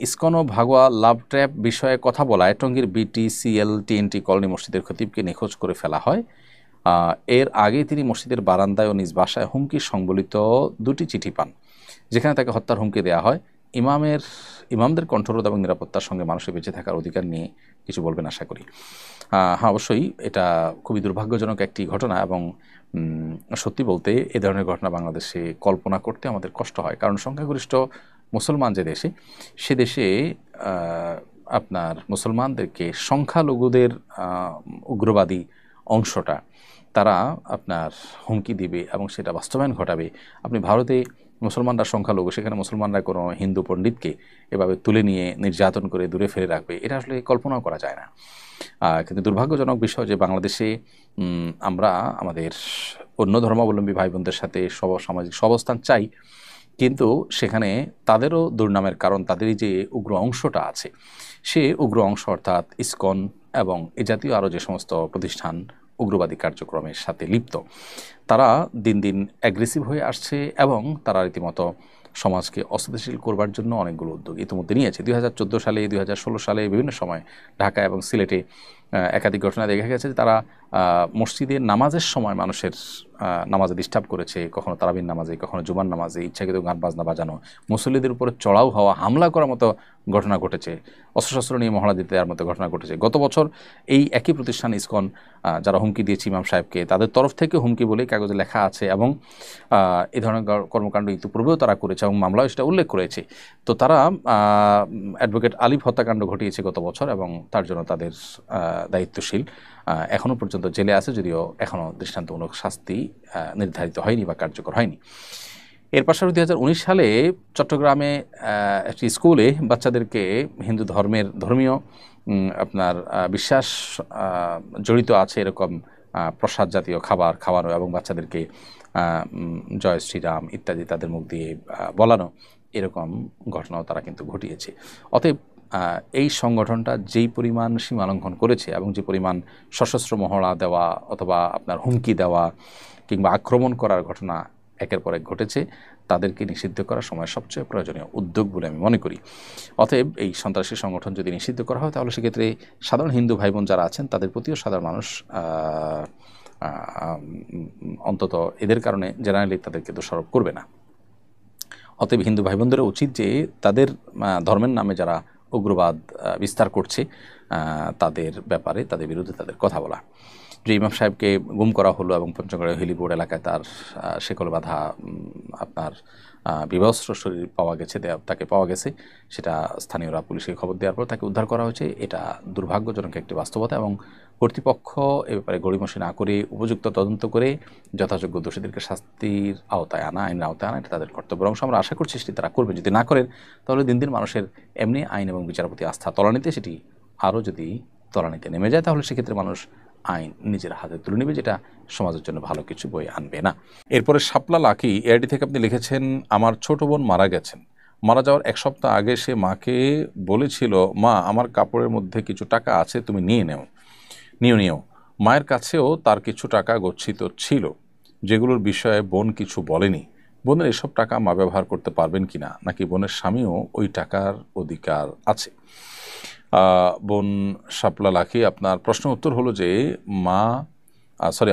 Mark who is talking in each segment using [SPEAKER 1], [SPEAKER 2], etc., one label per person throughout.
[SPEAKER 1] ISKCON ও ভাগোয়া লাভ trap বিষয়ে কথা বলায় টঙ্গীর বিটিসিএল টিএনটি কলোনি মসজিদের খতিবকে নিখোঁজ করে ফেলা হয়। এর আগে তিনি মসজিদের বারান্দায় ও নিজ বাসায় হুমকি সংবলিত 2টি চিঠি পান, যেখানে তাকে হত্যার হুমকি দেওয়া হয়। ইমামদের কণ্ঠরোধ এবং নিরাপত্তার সঙ্গে মানুষের বেঁচে থাকার অধিকার নিয়ে কিছু বলবেন আশা করি। হ্যাঁ, অবশ্যই এটা খুবই দুর্ভাগ্যজনক একটি ঘটনা এবং সত্যি বলতে এ ধরনের ঘটনা বাংলাদেশে কল্পনা করতে আমাদের কষ্ট হয়, কারণ সংখ্যাগরিষ্ঠ মুসলমান যে দেশে, সে দেশে আপনার মুসলমানদেরকে সংখ্যালঘুদের উগ্রবাদী অংশটা তারা আপনার হুমকি দিবে এবং সেটা বাস্তবায়ন ঘটাবে। আপনি ভারতে মুসলমানরা সংখ্যালঘু, সেখানে মুসলমানরা কোনো হিন্দু পণ্ডিতকে এভাবে তুলে নিয়ে নির্যাতন করে দূরে ফেলে রাখবে, এটা আসলে কল্পনাও করা যায় না। কিন্তু দুর্ভাগ্যজনক বিষয় যে বাংলাদেশে আমরা আমাদের অন্য ধর্মাবলম্বী ভাই বোনদের সাথে সামাজিক সহাবস্থান চাই, কিন্তু সেখানে তাদেরও দুর্নামের কারণ তাদেরই যে উগ্র অংশটা আছে, সে উগ্র অংশ অর্থাৎ ইসকন এবং এ জাতীয় আরও যে সমস্ত প্রতিষ্ঠান উগ্রবাদী কার্যক্রমের সাথে লিপ্ত, তারা দিন দিন অ্যাগ্রেসিভ হয়ে আসছে এবং তারা রীতিমতো সমাজকে অস্থিতিশীল করবার জন্য অনেকগুলো উদ্যোগ ইতিমধ্যে নিয়েছে। 2014 সালে, 2016 সালে বিভিন্ন সময় ঢাকা এবং সিলেটে একাধিক ঘটনা দেখা গেছে যে তারা মসজিদে নামাজের সময় মানুষের নামাজে ডিস্টার্ব করেছে, কখনো তারাবির নামাজে, কখনো জুমার নামাজে ইচ্ছাকৃত গান বাজনা বাজানো, মুসল্লিদের উপরে চড়াও হওয়া, হামলা করার মতো ঘটনা ঘটেছে, অস্ত্রশস্ত্র নিয়ে মহড়া দিতে দেওয়ার মতো ঘটনা ঘটেছে। গত বছর এই একই প্রতিষ্ঠান ইসকন যারা হুমকি দিয়েছে ইমাম সাহেবকে, তাদের তরফ থেকে হুমকি বলেই কাগজে লেখা আছে এবং এই ধরনের কর্মকাণ্ড ইতিপূর্বেও তারা করেছে এবং মামলাও সেটা উল্লেখ করেছে। তো তারা অ্যাডভোকেট আলিফ হত্যাকাণ্ড ঘটিয়েছে গত বছর এবং তার জন্য তাদের দায়িত্বশীল এখনও পর্যন্ত জেলে আছে, যদিও এখনও দৃষ্টান্তমূলক শাস্তি নির্ধারিত হয়নি বা কার্যকর হয়নি। এর পাশাপাশি 2019 সালে চট্টগ্রামে একটি স্কুলে বাচ্চাদেরকে হিন্দু ধর্মীয় আপনার বিশ্বাস জড়িত আছে এরকম প্রসাদ জাতীয় খাবার খাওয়ানো এবং বাচ্চাদেরকে জয় শ্রীরাম ইত্যাদি তাদের মুখ দিয়ে বলানো, এরকম ঘটনাও তারা কিন্তু ঘটিয়েছে। অতএব এই সংগঠনটা যেই পরিমাণ সীমালঙ্ঘন করেছে এবং যে পরিমাণ সশস্ত্র মহড়া দেওয়া অথবা আপনার হুমকি দেওয়া কিংবা আক্রমণ করার ঘটনা একের পর এক ঘটেছে, তাদেরকে নিষিদ্ধ করার সময় সবচেয়ে প্রয়োজনীয় উদ্যোগ বলে আমি মনে করি। অতএব এই সন্ত্রাসী সংগঠন যদি নিষিদ্ধ করা হয়, তাহলে সেক্ষেত্রে সাধারণ হিন্দু ভাই বোন যারা আছেন তাদের প্রতিও সাধারণ মানুষ অন্তত এদের কারণে জেনারেলি তাদেরকে দোষারোপ করবে না। অতএব হিন্দু ভাই বোনদেরও উচিত যে তাদের ধর্মের নামে যারা উগ্রবাদ বিস্তার করছে তাদের ব্যাপারে, তাদের বিরুদ্ধে তাদের কথা বলা। যে ইমাম সাহেবকে গুম করা হলো এবং পঞ্চগড়ের হেলিবোর্ড এলাকায় তার শেকল বাঁধা আপনার বিবস্ত্র শরীর তাকে পাওয়া গেছে, সেটা স্থানীয়রা পুলিশকে খবর দেওয়ার পর তাকে উদ্ধার করা হয়েছে। এটা দুর্ভাগ্যজনক একটি বাস্তবতা এবং কর্তৃপক্ষ এ ব্যাপারে গড়িমসি না করে উপযুক্ত তদন্ত করে যথাযোগ্য দোষীদেরকে শাস্তির আওতায় আনা, আইনের আওতায় আনা, এটা তাদের কর্তব্য। অংশ আমরা আশা করছি সেটি তারা করবেন। যদি না করেন, তাহলে দিন দিন মানুষের এমনি আইন এবং বিচারের প্রতি আস্থা তলানিতে, সেটি আরও যদি তলানিতে নেমে যায়, তাহলে সেক্ষেত্রে মানুষ আইন নিজের হাতে তুলে নেবে, যেটা সমাজের জন্য ভালো কিছু বয়ে আনবে না। এরপরে শাপলা লাকি এআইডি থেকে আপনি লিখেছেন, আমার ছোট বোন মারা গেছেন। মারা যাওয়ার 1 সপ্তাহ আগে সে মাকে বলেছিল, মা আমার কাপড়ের মধ্যে কিছু টাকা আছে, তুমি নিও। মায়ের কাছেও তার কিছু টাকা গচ্ছিত ছিল, যেগুলোর বিষয়ে বোন কিছু বলেনি। বোনের এসব টাকা মা ব্যবহার করতে পারবেন কিনা, নাকি বোনের স্বামীও ওই টাকার অধিকার আছে? বোন শাপলা লাখি, আপনার প্রশ্ন উত্তর হলো যে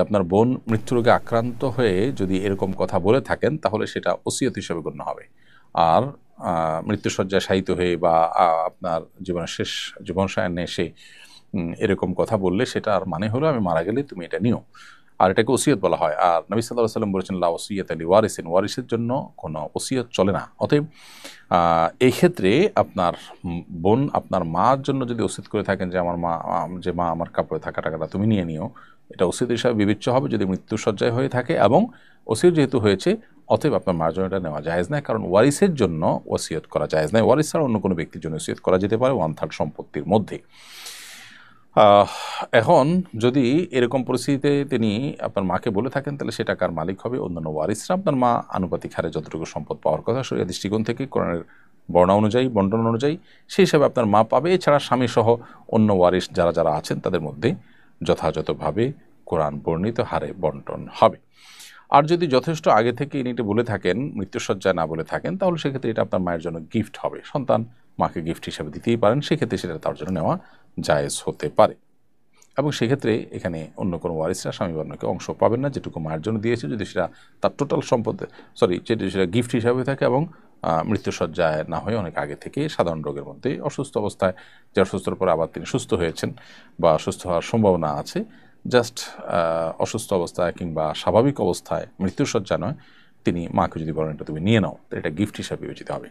[SPEAKER 1] আপনার বোন মৃত্যুরোগে আক্রান্ত হয়ে যদি এরকম কথা বলে থাকেন, তাহলে সেটা ওসিয়ত হিসেবে গণ্য হবে। আর মৃত্যুশয্যায় শায়িত হয়ে বা আপনার জীবনের শেষ জীবনসায়ান্নে এসে এরকম কথা বললে সেটার মানে হলো আমি মারা গেলে তুমি এটা নিও, আর এটাকে ওসিয়ত বলা হয়। আর নবী সাল্লাল্লাহু আলাইহি ওয়াসাল্লাম বলেছেন, লা ওসিয়াতা লিওয়ারিসিন, ওয়ারিসের জন্য কোনো ওসিয়ত চলে না। অতএব এই ক্ষেত্রে আপনার বোন আপনার মার জন্য যদি ওসিয়ত করে থাকেন যে মা আমার কাপড়ে থাকা টাকাটা তুমি নিও, এটা ওসিয়ত হিসাবে বিবেচ্য হবে যদি মৃত্যুশয্যায় হয়ে থাকে, এবং ওসিয়ত যেহেতু হয়েছে, অতএব আপনার মার জন্য এটা নেওয়া জায়েজ নয়, কারণ ওয়ারিসের জন্য ওসিয়ত করা জায়েজ নয়। ওয়ারিস ছাড়া অন্য কোনো ব্যক্তির জন্য ওসিয়ত করা যেতে পারে 1/3 সম্পত্তির মধ্যে। এখন যদি এরকম পরিস্থিতিতে তিনি আপনার মাকে বলে থাকেন, তাহলে সে টাকার মালিক হবে অন্যান্য ওয়ারিসরা। আপনার মা আনুপাতিক হারে যতটুকু সম্পদ পাওয়ার কথা শরীয়ত দৃষ্টিকোণ থেকে কোরআনের বন্টন অনুযায়ী সেই হিসাবে আপনার মা পাবে। এছাড়া স্বামী সহ অন্য ওয়ারিস যারা আছেন তাদের মধ্যে যথাযথভাবে কোরআন বর্ণিত হারে বন্টন হবে। আর যদি যথেষ্ট আগে থেকে ইনি এটা বলে থাকেন, মৃত্যুসজ্জায় না বলে থাকেন, তাহলে সেক্ষেত্রে এটা আপনার মায়ের জন্য গিফট হবে। সন্তান মাকে গিফট হিসাবে দিতেই পারেন, সেক্ষেত্রে সেটা তার জন্য নেওয়া জায়েজ হতে পারে। এবং সেক্ষেত্রে এখানে অন্য কোনো ওয়ারিসরা স্বামী বা অন্যকে অংশ পাবেন না, যেটুকু মায়ের জন্য দিয়েছে যদি সেটা তার টোটাল সম্পদ, যদি সেটা গিফট হিসাবে থাকে এবং মৃত্যুসজ্জায় না হয়ে অনেক আগে থেকে সাধারণ রোগের মধ্যে অসুস্থ অবস্থায়, যে অসুস্থর পর আবার তিনি সুস্থ হয়েছেন বা সুস্থ হওয়ার সম্ভাবনা আছে, জাস্ট অসুস্থ অবস্থায় কিংবা স্বাভাবিক অবস্থায় মৃত্যুসজ্জা নয়, তিনি মাকে যদি বলেন এটা তুমি নিয়ে নাও, তো এটা গিফট হিসাবে বিবেচিত হবে।